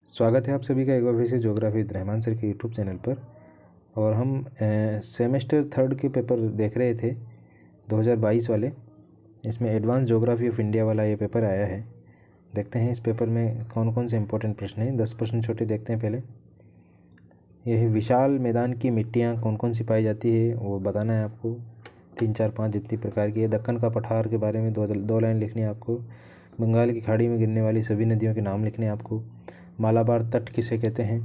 स्वागत है आप सभी का एक बार फिर से ज्योग्राफी विद रहमान सर के यूट्यूब चैनल पर। और हम सेमेस्टर थर्ड के पेपर देख रहे थे 2022 वाले। इसमें एडवांस ज्योग्राफी ऑफ इंडिया वाला ये पेपर आया है। देखते हैं इस पेपर में कौन कौन से इंपॉर्टेंट प्रश्न हैं। 10 प्रश्न छोटे देखते हैं पहले। यह विशाल मैदान की मिट्टियाँ कौन कौन सी पाई जाती है वो बताना है आपको। 3, 4, 5 जितनी प्रकार की है। दक्कन का पठार के बारे में दो लाइन लिखनी है आपको। बंगाल की खाड़ी में गिरने वाली सभी नदियों के नाम लिखने हैं आपको। मालाबार तट किसे कहते हैं,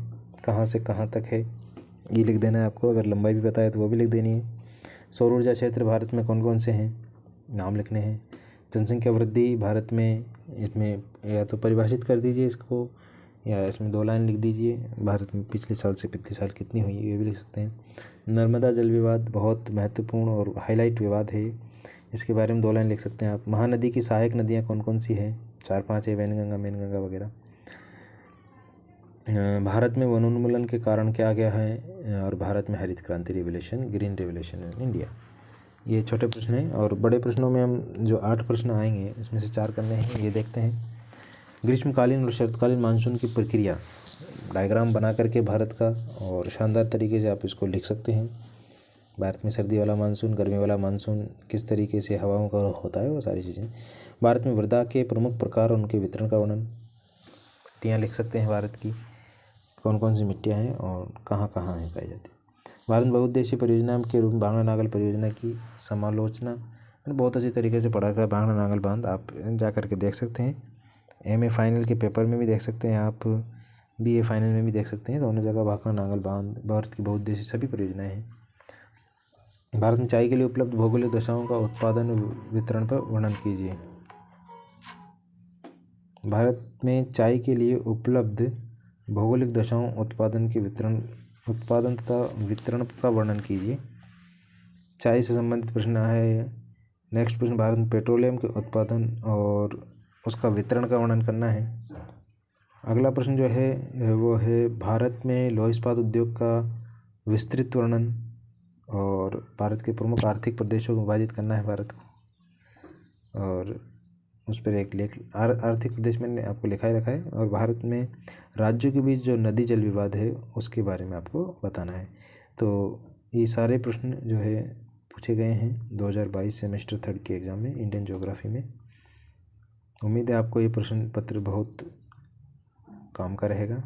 कहाँ से कहाँ तक है, ये लिख देना है आपको। अगर लंबाई भी बताए तो वो भी लिख देनी है। सौर ऊर्जा क्षेत्र भारत में कौन कौन से हैं, नाम लिखने हैं। जनसंख्या वृद्धि भारत में, इसमें या तो परिभाषित कर दीजिए इसको या इसमें 2 लाइन लिख दीजिए। भारत में पिछले साल से पिछले साल कितनी हुई है ये भी लिख सकते हैं। नर्मदा जल विवाद बहुत महत्वपूर्ण और हाईलाइट विवाद है, इसके बारे में 2 लाइन लिख सकते हैं आप। महानदी की सहायक नदियाँ कौन कौन सी है, 4-5 है, वैनगंगा, मेनगंगा वगैरह। भारत में वनोन्मूलन के कारण क्या क्या है, और भारत में हरित क्रांति revolution, green revolution in India. ये छोटे प्रश्न हैं। और बड़े प्रश्नों में हम जो 8 प्रश्न आएंगे इसमें से 4 करने हैं, ये देखते हैं। ग्रीष्मकालीन और शरतकालीन मानसून की प्रक्रिया डायग्राम बना करके भारत का, और शानदार तरीके से आप इसको लिख सकते हैं। भारत में सर्दी वाला मानसून, गर्मी वाला मानसून, किस तरीके से हवाओं का रुख होता है, वो सारी चीज़ें। भारत में मृदा के प्रमुख प्रकार और उनके वितरण का वर्णन। मिट्टियाँ लिख सकते हैं भारत की, कौन कौन सी मिट्टियाँ हैं और कहाँ कहाँ हैं पाई जाती है। भारत बहुउद्देशीय परियोजना के रूप में भांगड़ा नागल परियोजना की समालोचना मैंने बहुत अच्छी तरीके से पढ़ा था। भांगड़ा नागल बांध आप जा कर के देख सकते हैं। MA फाइनल के पेपर में भी देख सकते हैं आप, BA फाइनल में भी देख सकते हैं। दोनों जगह भांगड़ा नागल बांध भारत की बहुउद्देशीय सभी परियोजनाएँ हैं। भारत में चाय के लिए उपलब्ध भौगोलिक दशाओं का उत्पादन वितरण पर वर्णन कीजिए। भारत में चाय के लिए उपलब्ध भौगोलिक दशाओं उत्पादन तथा वितरण का वर्णन कीजिए। चाय से संबंधित प्रश्न है। नेक्स्ट प्रश्न, भारत में पेट्रोलियम के उत्पादन और उसका वितरण का वर्णन करना है। अगला प्रश्न जो है वो है भारत में लौह इस्पात उद्योग का विस्तृत वर्णन, और भारत के प्रमुख आर्थिक प्रदेशों को विभाजित करना है भारत को, और उस पर एक लेख आर्थिक प्रदेश मैंने आपको लिखा ही रखा है। और भारत में राज्यों के बीच जो नदी जल विवाद है उसके बारे में आपको बताना है। तो ये सारे प्रश्न जो है पूछे गए हैं 2022 सेमेस्टर थर्ड के एग्ज़ाम में इंडियन ज्योग्राफी में। उम्मीद है आपको ये प्रश्न पत्र बहुत काम का रहेगा।